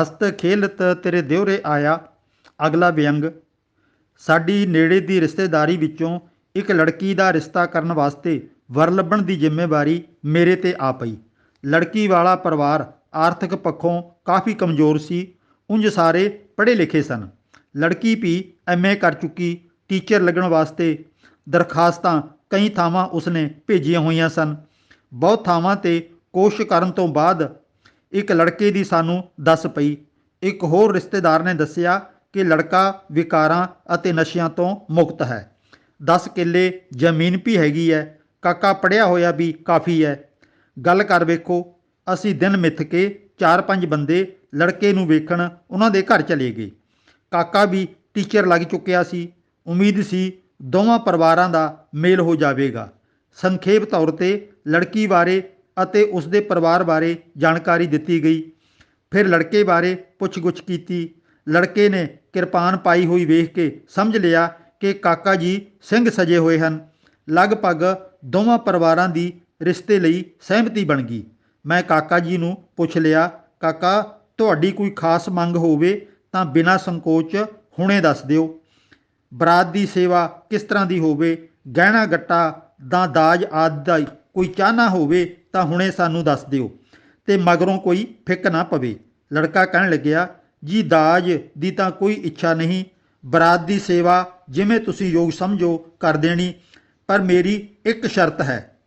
ਹਸਤ ਖੇਲਤ ਤੇਰੇ ਦਿਉਰੇ ਆਇਆ। ਅਗਲਾ ਵਿਅੰਗ। ਸਾਡੀ ਨੇੜੇ ਦੀ ਰਿਸ਼ਤੇਦਾਰੀ ਵਿੱਚੋਂ ਇੱਕ ਲੜਕੀ ਦਾ ਰਿਸ਼ਤਾ ਕਰਨ ਵਾਸਤੇ ਵਰ ਲੱਭਣ ਦੀ ਜ਼ਿੰਮੇਵਾਰੀ ਮੇਰੇ 'ਤੇ ਆ ਪਈ। ਲੜਕੀ ਵਾਲਾ ਪਰਿਵਾਰ ਆਰਥਿਕ ਪੱਖੋਂ ਕਾਫੀ ਕਮਜ਼ੋਰ ਸੀ। ਉਂਝ ਸਾਰੇ ਪੜ੍ਹੇ ਲਿਖੇ ਸਨ। ਲੜਕੀ ਵੀ MA ਕਰ ਚੁੱਕੀ। ਟੀਚਰ ਲੱਗਣ ਵਾਸਤੇ ਦਰਖਾਸਤਾਂ ਕਈ ਥਾਵਾਂ ਉਸਨੇ ਭੇਜੀਆਂ ਹੋਈਆਂ ਸਨ। ਬਹੁਤ ਥਾਵਾਂ 'ਤੇ ਕੋਸ਼ਿਸ਼ ਕਰਨ ਤੋਂ ਬਾਅਦ ਇੱਕ ਲੜਕੇ ਦੀ ਸਾਨੂੰ ਦੱਸ ਪਈ। ਇੱਕ ਹੋਰ ਰਿਸ਼ਤੇਦਾਰ ਨੇ ਦੱਸਿਆ ਕਿ ਲੜਕਾ ਵਿਕਾਰਾਂ ਅਤੇ ਨਸ਼ਿਆਂ ਤੋਂ ਮੁਕਤ ਹੈ। 10 ਕਿੱਲੇ ਜ਼ਮੀਨ ਵੀ ਹੈਗੀ ਹੈ। ਕਾਕਾ ਪੜ੍ਹਿਆ ਹੋਇਆ ਵੀ ਕਾਫੀ ਹੈ। ਗੱਲ ਕਰ ਵੇਖੋ। ਅਸੀਂ ਦਿਨ ਮਿੱਥ ਕੇ 4-5 ਬੰਦੇ ਲੜਕੇ ਨੂੰ ਵੇਖਣ ਉਹਨਾਂ ਦੇ ਘਰ ਚਲੇ ਗਏ। ਕਾਕਾ ਵੀ ਟੀਚਰ ਲੱਗ ਚੁੱਕਿਆ ਸੀ। ਉਮੀਦ ਸੀ ਦੋਵਾਂ ਪਰਿਵਾਰਾਂ ਦਾ ਮੇਲ ਹੋ ਜਾਵੇਗਾ। ਸੰਖੇਪ ਤੌਰ 'ਤੇ ਲੜਕੀ ਬਾਰੇ ਅਤੇ ਉਸਦੇ ਪਰਿਵਾਰ ਬਾਰੇ ਜਾਣਕਾਰੀ ਦਿੱਤੀ ਗਈ। ਫਿਰ ਲੜਕੇ ਬਾਰੇ ਪੁੱਛ-ਗੁੱਛ ਕੀਤੀ। ਲੜਕੇ ਨੇ ਕਿਰਪਾਨ ਪਾਈ ਹੋਈ ਵੇਖ ਕੇ ਸਮਝ ਲਿਆ ਕਿ ਕਾਕਾ ਜੀ ਸਿੰਘ ਸਜੇ ਹੋਏ ਹਨ। ਲਗਭਗ ਦੋਵਾਂ ਪਰਿਵਾਰਾਂ ਦੀ ਰਿਸ਼ਤੇ ਲਈ ਸਹਿਮਤੀ ਬਣ ਗਈ। ਮੈਂ ਕਾਕਾ ਜੀ ਨੂੰ ਪੁੱਛ ਲਿਆ, ਕਾਕਾ ਤੁਹਾਡੀ ਕੋਈ ਖਾਸ ਮੰਗ ਹੋਵੇ ਤਾਂ ਬਿਨਾਂ ਸੰਕੋਚ ਹੁਣੇ ਦੱਸ ਦਿਓ। ਬਰਾਤ ਦੀ ਸੇਵਾ ਕਿਸ ਤਰ੍ਹਾਂ ਦੀ ਹੋਵੇ, ਗਹਿਣਾ ਗੱਟਾ ਦਾ ਦਾਜ ਆਦਿ ਦਾ ਕੋਈ ਚਾਹਨਾ ਹੋਵੇ ਤਾਂ ਹੁਣੇ ਸਾਨੂੰ ਦੱਸ ਦਿਓ ਤੇ ਮਗਰੋਂ ਕੋਈ ਫਿੱਕ ਨਾ ਪਵੇ। ਲੜਕਾ ਕਹਿਣ ਲੱਗਿਆ, ਜੀ ਦਾਜ ਦੀ ਤਾਂ ਕੋਈ ਇੱਛਾ ਨਹੀਂ। ਬਰਾਤ ਦੀ ਸੇਵਾ ਜਿਵੇਂ ਤੁਸੀਂ ਯੋਗ ਸਮਝੋ ਕਰ ਦੇਣੀ, ਪਰ ਮੇਰੀ ਇੱਕ ਸ਼ਰਤ ਹੈ।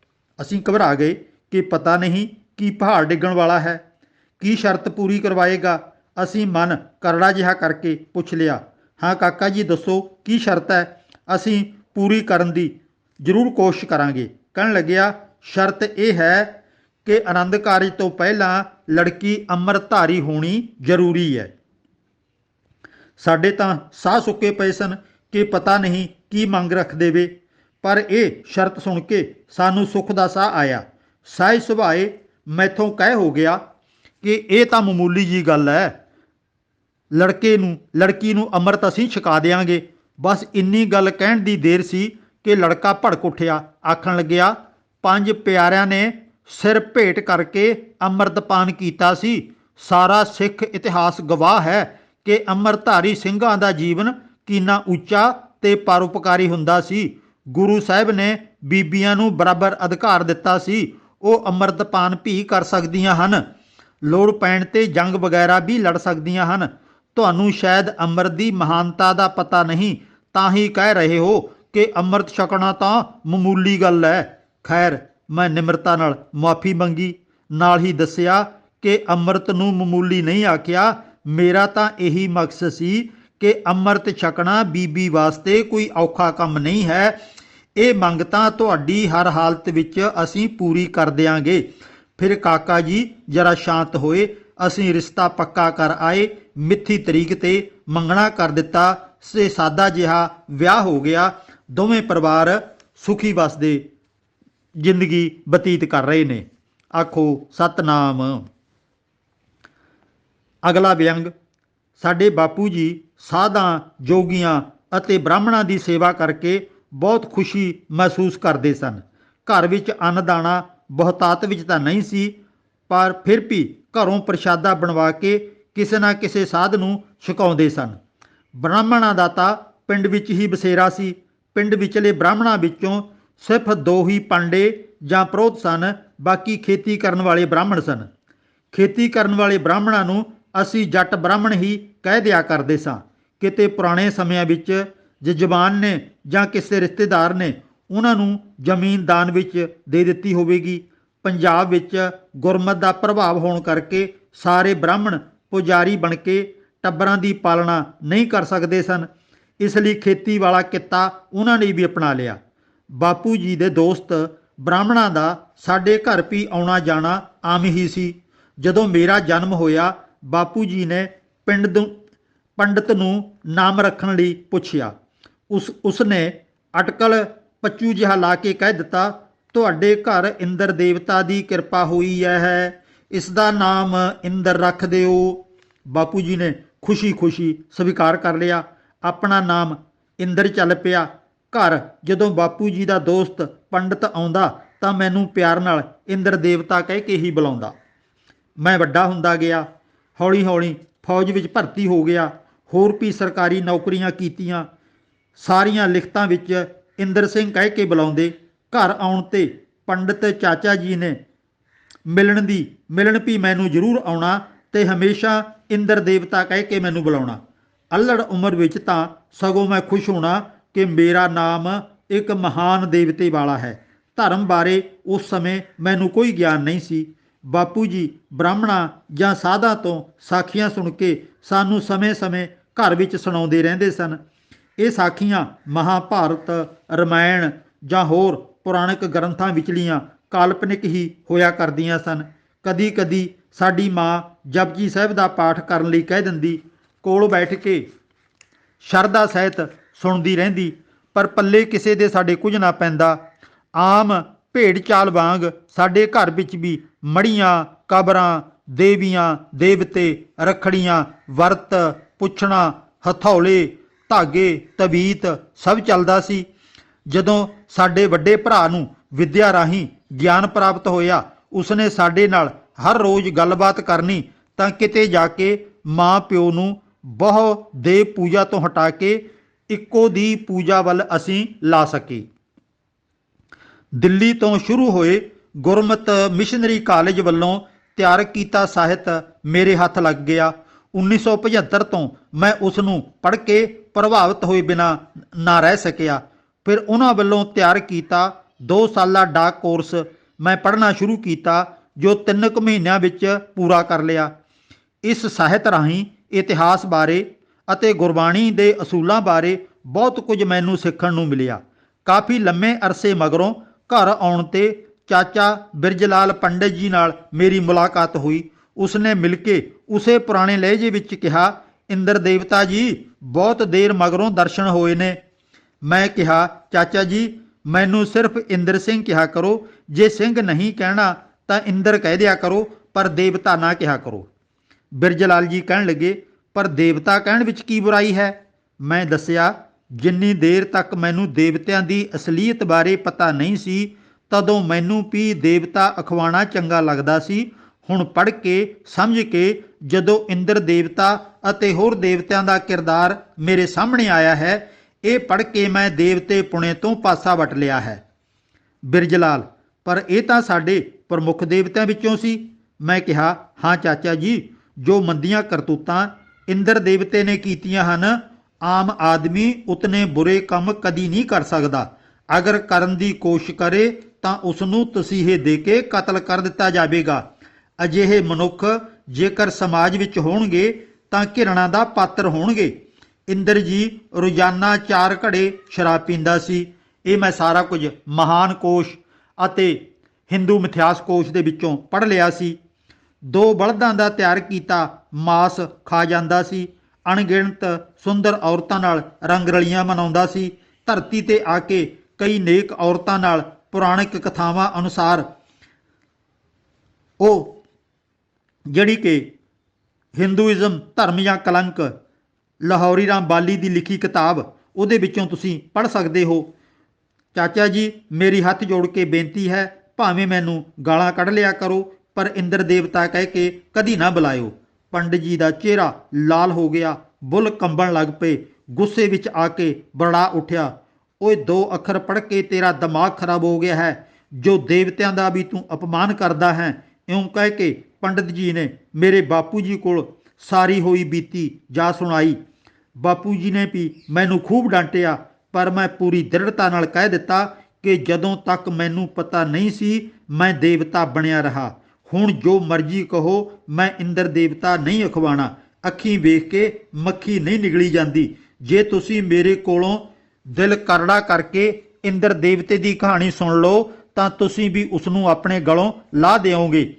ਅਸੀਂ ਘਬਰਾ ਗਏ ਕਿ ਪਤਾ ਨਹੀਂ ਕੀ ਪਹਾੜ ਡਿੱਗਣ ਵਾਲਾ ਹੈ। ਕੀ ਸ਼ਰਤ ਪੂਰੀ ਕਰਵਾਏਗਾ? ਅਸੀਂ ਮਨ ਕਰੜਾ ਜਿਹਾ ਕਰਕੇ ਪੁੱਛ ਲਿਆ। ਹਾਂ ਕਾਕਾ ਜੀ ਦੱਸੋ ਕੀ ਸ਼ਰਤ ਹੈ? ਅਸੀਂ ਪੂਰੀ ਕਰਨ ਦੀ ਜ਼ਰੂਰ ਕੋਸ਼ਿਸ਼ ਕਰਾਂਗੇ। ਕਹਿਣ ਲੱਗਿਆ, ਸ਼ਰਤ ਇਹ ਹੈ ਕਿ ਆਨੰਦ ਕਾਰਜ ਤੋਂ ਪਹਿਲਾਂ ਲੜਕੀ ਅੰਮ੍ਰਿਤਧਾਰੀ ਹੋਣੀ ਜ਼ਰੂਰੀ ਹੈ। ਸਾਡੇ ਤਾਂ ਸਾਹ ਸੁੱਕੇ ਪਏ ਸਨ ਕਿ ਪਤਾ ਨਹੀਂ ਕੀ ਮੰਗ ਰੱਖ ਦੇਵੇ, ਪਰ ਇਹ ਸ਼ਰਤ ਸੁਣ ਕੇ ਸਾਨੂੰ ਸੁੱਖ ਦਾ ਸਾਹ ਆਇਆ। ਸਹਿਜ ਸੁਭਾਏ ਮੈਥੋਂ ਕਹਿ ਹੋ ਗਿਆ ਕਿ ਇਹ ਤਾਂ ਮਾਮੂਲੀ ਜੀ ਗੱਲ ਹੈ। ਲੜਕੀ ਨੂੰ ਅੰਮ੍ਰਿਤ ਅਸੀਂ ਛਕਾ ਦਿਆਂਗੇ। ਬਸ ਇੰਨੀ ਗੱਲ ਕਹਿਣ ਦੀ ਦੇਰ ਸੀ ਕਿ ਲੜਕਾ ਭੜਕ ਉੱਠਿਆ। ਆਖਣ ਲੱਗਿਆ, 5 ਪਿਆਰਿਆਂ ਨੇ ਸਿਰ ਭੇਟ ਕਰਕੇ ਅੰਮ੍ਰਿਤਪਾਨ ਕੀਤਾ ਸੀ। ਸਾਰਾ ਸਿੱਖ ਇਤਿਹਾਸ ਗਵਾਹ ਹੈ ਕਿ ਅੰਮ੍ਰਿਤਧਾਰੀ ਸਿੰਘਾਂ ਦਾ ਜੀਵਨ ਕਿੰਨਾ ਉੱਚਾ ਤੇ ਪਰਉਪਕਾਰੀ ਹੁੰਦਾ ਸੀ। ਗੁਰੂ ਸਾਹਿਬ ਨੇ ਬੀਬੀਆਂ ਨੂੰ ਬਰਾਬਰ ਅਧਿਕਾਰ ਦਿੱਤਾ ਸੀ। ਉਹ ਅੰਮ੍ਰਿਤਪਾਨ ਵੀ ਕਰ ਸਕਦੀਆਂ ਹਨ। ਲੋੜ ਪੈਣ 'ਤੇ ਜੰਗ ਵਗੈਰਾ ਵੀ ਲੜ ਸਕਦੀਆਂ ਹਨ। ਤੁਹਾਨੂੰ ਸ਼ਾਇਦ ਅੰਮ੍ਰਿਤ ਦੀ ਮਹਾਨਤਾ ਦਾ ਪਤਾ ਨਹੀਂ, ਤਾਂ ਹੀ ਕਹਿ ਰਹੇ ਹੋ ਕਿ ਅੰਮ੍ਰਿਤ ਛਕਣਾ ਤਾਂ ਮਾਮੂਲੀ ਗੱਲ ਹੈ। ਖੈਰ, ਮੈਂ ਨਿਮਰਤਾ ਨਾਲ ਮੁਆਫੀ ਮੰਗੀ। ਨਾਲ ਹੀ ਦੱਸਿਆ ਕਿ ਅੰਮ੍ਰਿਤ ਨੂੰ ਮਾਮੂਲੀ ਨਹੀਂ ਆਖਿਆ। ਮੇਰਾ ਤਾਂ ਇਹੀ ਮਕਸਦ ਸੀ ਕਿ ਅੰਮ੍ਰਿਤ ਛਕਣਾ ਬੀਬੀ ਵਾਸਤੇ ਕੋਈ ਔਖਾ ਕੰਮ ਨਹੀਂ ਹੈ। ਇਹ ਮੰਗ ਤਾਂ ਤੁਹਾਡੀ ਹਰ ਹਾਲਤ ਵਿੱਚ ਅਸੀਂ ਪੂਰੀ ਕਰ ਦਿਆਂਗੇ। ਫਿਰ ਕਾਕਾ ਜੀ ਜਰਾ ਸ਼ਾਂਤ ਹੋਏ। ਅਸੀਂ ਰਿਸ਼ਤਾ ਪੱਕਾ ਕਰ ਆਏ। ਮਿੱਥੀ ਤਰੀਕ ਤੇ ਮੰਗਣਾ ਕਰ ਦਿੱਤਾ ਤੇ ਸਾਦਾ ਜਿਹਾ ਵਿਆਹ ਹੋ ਗਿਆ। ਦੋਵੇਂ ਪਰਿਵਾਰ ਸੁਖੀ ਵਸਦੇ ਜ਼ਿੰਦਗੀ ਬਤੀਤ ਕਰ ਰਹੇ ਨੇ। ਆਖੋ ਸਤਨਾਮ। ਅਗਲਾ ਵਿਅੰਗ। ਸਾਡੇ ਬਾਪੂ ਜੀ ਸਾਧਾਂ, ਜੋਗੀਆਂ ਅਤੇ ਬ੍ਰਾਹਮਣਾਂ ਦੀ ਸੇਵਾ ਕਰਕੇ ਬਹੁਤ ਖੁਸ਼ੀ ਮਹਿਸੂਸ ਕਰਦੇ ਸਨ। ਘਰ ਵਿੱਚ ਅੰਨ ਦਾਣਾ ਬਹੁਤਾਤ ਵਿੱਚ ਤਾਂ ਨਹੀਂ ਸੀ, ਪਰ ਫਿਰ ਵੀ ਘਰੋਂ ਪ੍ਰਸ਼ਾਦਾ ਬਣਵਾ ਕੇ ਕਿਸੇ ਨਾ ਕਿਸੇ ਸਾਧ ਨੂੰ ਛਕਾਉਂਦੇ ਸਨ। ਬ੍ਰਾਹਮਣਾਂ ਦਾ ਤਾਂ ਪਿੰਡ ਵਿੱਚ ਹੀ ਬਸੇਰਾ ਸੀ। ਪਿੰਡ ਵਿਚਲੇ ਬ੍ਰਾਹਮਣਾਂ ਵਿੱਚੋਂ ਸਿਰਫ 2 ਹੀ ਪਾਂਡੇ ਜਾਂ ਪ੍ਰੋਹਤ ਸਨ। ਬਾਕੀ ਖੇਤੀ ਕਰਨ ਵਾਲੇ ਬ੍ਰਾਹਮਣ ਸਨ। ਖੇਤੀ ਕਰਨ ਵਾਲੇ ਬ੍ਰਾਹਮਣਾਂ ਨੂੰ ਅਸੀਂ ਜੱਟ ਬ੍ਰਾਹਮਣ ਹੀ ਕਹਿ ਦਿਆ ਕਰਦੇ ਸਾਂ। ਕਿਤੇ ਪੁਰਾਣੇ ਸਮਿਆਂ ਵਿੱਚ ਜਜਮਾਨ ਨੇ ਜਾਂ ਕਿਸੇ ਰਿਸ਼ਤੇਦਾਰ ਨੇ ਉਹਨਾਂ ਨੂੰ ਜ਼ਮੀਨ ਦਾਨ ਵਿੱਚ ਦੇ ਦਿੱਤੀ ਹੋਵੇਗੀ। ਪੰਜਾਬ ਵਿੱਚ ਗੁਰਮਤ ਦਾ ਪ੍ਰਭਾਵ ਹੋਣ ਕਰਕੇ ਸਾਰੇ ਬ੍ਰਾਹਮਣ ਪੁਜਾਰੀ ਬਣ ਕੇ ਟੱਬਰਾਂ ਦੀ ਪਾਲਣਾ ਨਹੀਂ ਕਰ ਸਕਦੇ ਸਨ। ਇਸ ਲਈ ਖੇਤੀ ਵਾਲਾ ਕਿੱਤਾ ਉਹਨਾਂ ਨੇ ਵੀ ਅਪਣਾ ਲਿਆ। ਬਾਪੂ ਜੀ ਦੇ ਦੋਸਤ ਬ੍ਰਾਹਮਣਾਂ ਦਾ ਸਾਡੇ ਘਰ ਵੀ ਆਉਣਾ ਜਾਣਾ ਆਮ ਹੀ ਸੀ। ਜਦੋਂ ਮੇਰਾ ਜਨਮ ਹੋਇਆ, ਬਾਪੂ ਜੀ ਨੇ ਪੰਡਤ ਨੂੰ ਨਾਮ ਰੱਖਣ ਲਈ ਪੁੱਛਿਆ। ਉਸਨੇ ਅਟਕਲ ਪੱਚੂ ਜਿਹਾ ਲਾ ਕੇ ਕਹਿ ਦਿੱਤਾ, ਤੁਹਾਡੇ ਘਰ ਇੰਦਰ ਦੇਵਤਾ ਦੀ ਕਿਰਪਾ ਹੋਈ ਹੈ, ਇਸ ਦਾ ਨਾਮ ਇੰਦਰ ਰੱਖ ਦਿਓ। ਬਾਪੂ ਜੀ ਨੇ ਖੁਸ਼ੀ ਸਵੀਕਾਰ ਕਰ ਲਿਆ। ਆਪਣਾ ਨਾਮ ਇੰਦਰ ਚੱਲ ਪਿਆ। ਘਰ ਜਦੋਂ ਬਾਪੂ ਜੀ ਦਾ ਦੋਸਤ ਪੰਡਤ ਆਉਂਦਾ ਤਾਂ ਮੈਨੂੰ ਪਿਆਰ ਨਾਲ ਇੰਦਰ ਦੇਵਤਾ ਕਹਿ ਕੇ ਹੀ ਬੁਲਾਉਂਦਾ। ਮੈਂ ਵੱਡਾ ਹੁੰਦਾ ਗਿਆ। ਹੌਲੀ ਹੌਲੀ ਫੌਜ ਵਿੱਚ ਭਰਤੀ ਹੋ ਗਿਆ। ਹੋਰ ਵੀ ਸਰਕਾਰੀ ਨੌਕਰੀਆਂ ਕੀਤੀਆਂ। ਸਾਰੀਆਂ ਲਿਖਤਾਂ ਵਿੱਚ ਇੰਦਰ ਸਿੰਘ ਕਹਿ ਕੇ ਬੁਲਾਉਂਦੇ। ਘਰ ਆਉਣ 'ਤੇ ਪੰਡਿਤ ਚਾਚਾ ਜੀ ਨੇ ਮਿਲਣ ਵੀ ਮੈਨੂੰ ਜ਼ਰੂਰ ਆਉਣਾ ਤੇ ਹਮੇਸ਼ਾ ਇੰਦਰ ਦੇਵਤਾ ਕਹਿ ਕੇ ਮੈਨੂੰ ਬੁਲਾਉਣਾ। ਅਲੜ ਉਮਰ ਵਿੱਚ ਤਾਂ ਸਗੋਂ ਮੈਂ ਖੁਸ਼ ਹੋਣਾ ਕਿ ਮੇਰਾ ਨਾਮ ਇੱਕ ਮਹਾਨ ਦੇਵਤੇ ਵਾਲਾ ਹੈ। ਧਰਮ ਬਾਰੇ ਉਸ ਸਮੇਂ ਮੈਨੂੰ ਕੋਈ ਗਿਆਨ ਨਹੀਂ ਸੀ। ਬਾਪੂ ਜੀ ਬ੍ਰਾਹਮਣਾਂ ਜਾਂ ਸਾਧਾਂ ਤੋਂ ਸਾਖੀਆਂ ਸੁਣ ਕੇ ਸਾਨੂੰ ਸਮੇਂ-ਸਮੇਂ ਘਰ ਵਿੱਚ ਸੁਣਾਉਂਦੇ ਰਹਿੰਦੇ ਸਨ। ਇਹ ਸਾਖੀਆਂ ਮਹਾਭਾਰਤ, ਰਾਮਾਇਣ ਜਾਂ ਹੋਰ ਪੁਰਾਣਿਕ ਗ੍ਰੰਥਾਂ ਵਿਚਲੀਆਂ ਕਾਲਪਨਿਕ ਹੀ ਹੋਇਆ ਕਰਦੀਆਂ ਸਨ। ਕਦੀ-ਕਦੀ ਸਾਡੀ ਮਾਂ ਜਪਜੀ ਸਾਹਿਬ ਦਾ ਪਾਠ ਕਰਨ ਲਈ ਕਹਿ ਦਿੰਦੀ। ਕੋਲ ਬੈਠ ਕੇ ਸ਼ਰਧਾ ਸਹਿਤ ਸੁਣਦੀ ਰਹਿੰਦੀ, ਪਰ ਪੱਲੇ ਕਿਸੇ ਦੇ ਸਾਡੇ ਕੁਝ ਨਾ ਪੈਂਦਾ। ਆਮ ਭੇਡ ਚਾਲ ਵਾਂਗ ਸਾਡੇ ਘਰ ਵਿੱਚ ਵੀ ਮੜੀਆਂ, ਕਬਰਾਂ, ਦੇਵੀਆਂ, ਦੇਵਤੇ, ਰੱਖੜੀਆਂ, ਵਰਤ, ਪੁੱਛਣਾ, ਹਥੌਲੇ, ਧਾਗੇ, ਤਵੀਤ ਸਭ ਚੱਲਦਾ ਸੀ। ਜਦੋਂ ਸਾਡੇ ਵੱਡੇ ਭਰਾ ਨੂੰ ਵਿੱਦਿਆ ਰਾਹੀਂ ਗਿਆਨ ਪ੍ਰਾਪਤ ਹੋਇਆ, ਉਸਨੇ ਸਾਡੇ ਨਾਲ ਹਰ ਰੋਜ਼ ਗੱਲਬਾਤ ਕਰਨੀ ਤਾਂ ਕਿਤੇ ਜਾ ਕੇ ਮਾਂ ਪਿਓ ਨੂੰ ਬਹੁ ਦੇਵ ਪੂਜਾ ਤੋਂ ਹਟਾ ਕੇ ਇੱਕੋ ਦੀ ਪੂਜਾ ਵੱਲ ਅਸੀਂ ਲਾ ਸਕੇ। ਦਿੱਲੀ ਤੋਂ ਸ਼ੁਰੂ ਹੋਏ ਗੁਰਮਤ ਮਿਸ਼ਨਰੀ ਕਾਲਜ ਵੱਲੋਂ ਤਿਆਰ ਕੀਤਾ ਸਾਹਿਤ ਮੇਰੇ ਹੱਥ ਲੱਗ ਗਿਆ। 1975 ਤੋਂ ਮੈਂ ਉਸ ਨੂੰ ਪੜ੍ਹ ਕੇ ਪ੍ਰਭਾਵਿਤ ਹੋਏ ਬਿਨਾਂ ਨਾ ਰਹਿ ਸਕਿਆ। ਫਿਰ ਉਹਨਾਂ ਵੱਲੋਂ ਤਿਆਰ ਕੀਤਾ 2 ਸਾਲਾ ਡਾਕ ਕੋਰਸ ਮੈਂ ਪੜ੍ਹਨਾ ਸ਼ੁਰੂ ਕੀਤਾ, ਜੋ 3 ਕੁ ਮਹੀਨਿਆਂ ਵਿੱਚ ਪੂਰਾ ਕਰ ਲਿਆ। ਇਸ ਸਾਹਿਤ ਰਾਹੀਂ ਇਤਿਹਾਸ ਬਾਰੇ ਅਤੇ ਗੁਰਬਾਣੀ ਦੇ ਅਸੂਲਾਂ ਬਾਰੇ ਬਹੁਤ ਕੁਝ ਮੈਨੂੰ ਸਿੱਖਣ ਨੂੰ ਮਿਲਿਆ। ਕਾਫੀ ਲੰਮੇ ਅਰਸੇ ਮਗਰੋਂ ਘਰ ਆਉਣ 'ਤੇ ਚਾਚਾ ਬਿਰਜਲਾਲ ਪੰਡਿਤ ਜੀ ਨਾਲ ਮੇਰੀ ਮੁਲਾਕਾਤ ਹੋਈ। ਉਸਨੇ ਮਿਲ ਕੇ ਉਸੇ ਪੁਰਾਣੇ ਲਹਿਜੇ ਵਿੱਚ ਕਿਹਾ, ਇੰਦਰ ਦੇਵਤਾ ਜੀ ਬਹੁਤ ਦੇਰ ਮਗਰੋਂ ਦਰਸ਼ਨ ਹੋਏ ਨੇ। ਮੈਂ ਕਿਹਾ, ਚਾਚਾ ਜੀ ਮੈਨੂੰ ਸਿਰਫ ਇੰਦਰ ਸਿੰਘ ਕਿਹਾ ਕਰੋ, ਜੇ ਸਿੰਘ ਨਹੀਂ ਕਹਿਣਾ ਤਾਂ ਇੰਦਰ ਕਹਿ ਦਿਆ ਕਰੋ, ਪਰ ਦੇਵਤਾ ਨਾ ਕਿਹਾ ਕਰੋ। ਬਿਰਜਲਾਲ ਜੀ ਕਹਿਣ ਲੱਗੇ, ਪਰ ਦੇਵਤਾ ਕਹਿਣ ਵਿੱਚ ਕੀ ਬੁਰਾਈ ਹੈ? ਮੈਂ ਦੱਸਿਆ, ਜਿੰਨੀ ਦੇਰ ਤੱਕ ਮੈਨੂੰ ਦੇਵਤਿਆਂ ਦੀ ਅਸਲੀਅਤ ਬਾਰੇ ਪਤਾ ਨਹੀਂ ਸੀ, ਤਦੋਂ ਮੈਨੂੰ ਵੀ ਦੇਵਤਾ ਅਖਵਾਉਣਾ ਚੰਗਾ ਲੱਗਦਾ ਸੀ। ਹੁਣ ਪੜ੍ਹ ਕੇ ਸਮਝ ਕੇ ਜਦੋਂ ਇੰਦਰ ਦੇਵਤਾ ਅਤੇ ਹੋਰ ਦੇਵਤਿਆਂ ਦਾ ਕਿਰਦਾਰ ਮੇਰੇ ਸਾਹਮਣੇ ਆਇਆ ਹੈ, ਇਹ ਪੜ੍ਹ ਕੇ ਮੈਂ ਦੇਵਤੇ ਪੁਣੇ ਤੋਂ ਪਾਸਾ ਵਟ ਲਿਆ ਹੈ। ਬਿਰਜਲਾਲ, ਪਰ ਇਹ ਤਾਂ ਸਾਡੇ ਪ੍ਰਮੁੱਖ ਦੇਵਤਿਆਂ ਵਿੱਚੋਂ ਸੀ। ਮੈਂ ਕਿਹਾ, ਹਾਂ ਚਾਚਾ ਜੀ, ਜੋ ਮੰਦੀਆਂ ਕਰਤੂਤਾਂ ਇੰਦਰ ਦੇਵਤੇ ਨੇ ਕੀਤੀਆਂ ਹਨ, ਆਮ ਆਦਮੀ ਉਤਨੇ ਬੁਰੇ ਕੰਮ ਕਦੀ ਨਹੀਂ ਕਰ ਸਕਦਾ। ਅਗਰ ਕਰਨ ਦੀ ਕੋਸ਼ਿਸ਼ ਕਰੇ ਤਾਂ ਉਸ ਨੂੰ ਤਸੀਹੇ ਦੇ ਕੇ ਕਤਲ ਕਰ ਦਿੱਤਾ ਜਾਵੇਗਾ। ਅਜਿਹੇ ਮਨੁੱਖ ਜੇਕਰ ਸਮਾਜ ਵਿੱਚ ਹੋਣਗੇ ਤਾਂ ਘਿਰਣਾ ਦਾ ਪਾਤਰ ਹੋਣਗੇ। ਇੰਦਰ ਜੀ ਰੋਜ਼ਾਨਾ 4 ਘੜੇ ਸ਼ਰਾਬ ਪੀਂਦਾ ਸੀ। ਇਹ ਮੈਂ ਸਾਰਾ ਕੁਝ ਮਹਾਨ ਕੋਸ਼ ਅਤੇ ਹਿੰਦੂ ਮਿਥਿਹਾਸ ਕੋਸ਼ ਦੇ ਵਿੱਚੋਂ ਪੜ੍ਹ ਲਿਆ ਸੀ। 2 ਬਲਦਾਂ ਦਾ ਤਿਆਰ ਕੀਤਾ ਮਾਸ ਖਾ ਜਾਂਦਾ ਸੀ। ਅਣਗਿਣਤ ਸੁੰਦਰ ਔਰਤਾਂ ਨਾਲ ਰੰਗ ਰਲੀਆਂ ਮਨਾਉਂਦਾ ਸੀ। ਧਰਤੀ ਤੇ ਆ ਕੇ ਕਈ ਨੇਕ ਔਰਤਾਂ ਨਾਲ ਪੁਰਾਣਿਕ ਕਥਾਵਾਂ ਅਨੁਸਾਰ ਉਹ ਜਿਹੜੀ ਕਿ ਹਿੰਦੂਇਜ਼ਮ ਧਰਮ ਜਾਂ ਕਲੰਕ, ਲਾਹੌਰੀ ਰਾਮ ਬਾਲੀ ਦੀ ਲਿਖੀ ਕਿਤਾਬ, ਉਹਦੇ ਵਿੱਚੋਂ ਤੁਸੀਂ ਪੜ੍ਹ ਸਕਦੇ ਹੋ। ਚਾਚਾ ਜੀ ਮੇਰੀ ਹੱਥ ਜੋੜ ਕੇ ਬੇਨਤੀ ਹੈ, ਭਾਵੇਂ ਮੈਨੂੰ ਗਾਲਾਂ ਕੱਢ ਲਿਆ ਕਰੋ, ਪਰ ਇੰਦਰ ਦੇਵਤਾ ਕਹਿ ਕੇ ਕਦੀ ਨਾ ਬੁਲਾਇਓ। ਪੰਡਿਤ ਜੀ ਦਾ ਚਿਹਰਾ ਲਾਲ ਹੋ ਗਿਆ, ਬੁੱਲ ਕੰਬਣ ਲੱਗ ਪਏ। ਗੁੱਸੇ ਵਿੱਚ ਆ ਕੇ ਬਰੜਾ ਉੱਠਿਆ, ਓਏ 2 ਅੱਖਰ ਪੜ੍ਹ ਕੇ ਤੇਰਾ ਦਿਮਾਗ ਖਰਾਬ ਹੋ ਗਿਆ ਹੈ, ਜੋ ਦੇਵਤਿਆਂ ਦਾ ਵੀ ਤੂੰ ਅਪਮਾਨ ਕਰਦਾ ਹੈ। ਇਉਂ ਕਹਿ ਕੇ ਪੰਡਿਤ ਜੀ ਨੇ ਮੇਰੇ ਬਾਪੂ ਜੀ ਕੋਲ ਸਾਰੀ ਹੋਈ ਬੀਤੀ ਜਾ ਸੁਣਾਈ। ਬਾਪੂ ਜੀ ਨੇ ਵੀ ਮੈਨੂੰ ਖੂਬ ਡਾਂਟਿਆ, ਪਰ ਮੈਂ ਪੂਰੀ ਦ੍ਰਿੜਤਾ ਨਾਲ ਕਹਿ ਦਿੱਤਾ ਕਿ ਜਦੋਂ ਤੱਕ ਮੈਨੂੰ ਪਤਾ ਨਹੀਂ ਸੀ ਮੈਂ ਦੇਵਤਾ ਬਣਿਆ ਰਹਾ। ਹੁਣ ਜੋ ਮਰਜ਼ੀ ਕਹੋ, ਮੈਂ ਇੰਦਰ ਦੇਵਤਾ ਨਹੀਂ ਅਖਵਾਉਣਾ। ਅੱਖੀਂ ਵੇਖ ਕੇ ਮੱਖੀ ਨਹੀਂ ਨਿਗਲੀ ਜਾਂਦੀ। ਜੇ ਤੁਸੀਂ ਮੇਰੇ ਕੋਲੋਂ ਦਿਲ ਕਰੜਾ ਕਰਕੇ ਇੰਦਰ ਦੇਵਤੇ ਦੀ ਕਹਾਣੀ ਸੁਣ ਲਓ ਤਾਂ ਤੁਸੀਂ ਵੀ ਉਸ ਨੂੰ ਆਪਣੇ ਗਲੋਂ ਲਾਹ ਦਿਓਗੇ।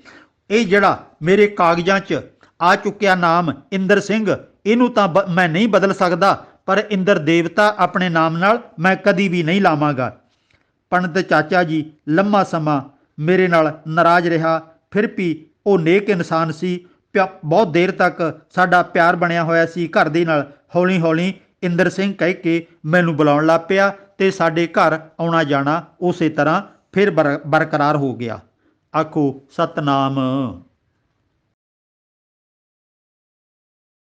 ਇਹ ਜਿਹੜਾ ਮੇਰੇ ਕਾਗਜ਼ਾਂ 'ਚ ਆ ਚੁੱਕਿਆ ਨਾਮ ਇੰਦਰ ਸਿੰਘ, ਇਹਨੂੰ ਤਾਂ ਮੈਂ ਨਹੀਂ ਬਦਲ ਸਕਦਾ, ਪਰ ਇੰਦਰ ਦੇਵਤਾ ਆਪਣੇ ਨਾਮ ਨਾਲ ਮੈਂ ਕਦੀ ਵੀ ਨਹੀਂ ਲਾਵਾਂਗਾ। ਪੰਡਿਤ ਚਾਚਾ ਜੀ ਲੰਮਾ ਸਮਾਂ ਮੇਰੇ ਨਾਲ ਨਾਰਾਜ਼ ਰਿਹਾ, ਫਿਰ ਵੀ ਉਹ ਨੇਕ ਇਨਸਾਨ ਸੀ। ਬਹੁਤ ਦੇਰ ਤੱਕ ਸਾਡਾ ਪਿਆਰ ਬਣਿਆ ਹੋਇਆ ਸੀ। ਘਰ ਦੇ ਨਾਲ ਹੌਲੀ ਹੌਲੀ ਇੰਦਰ ਸਿੰਘ ਕਹਿ ਕੇ ਮੈਨੂੰ ਬੁਲਾਉਣ ਲੱਗ ਪਿਆ ਤੇ ਸਾਡੇ ਘਰ ਆਉਣਾ ਜਾਣਾ ਉਸੇ ਤਰ੍ਹਾਂ ਫਿਰ ਬਰਕਰਾਰ ਹੋ ਗਿਆ। ਆਖੋ ਸਤਨਾਮ।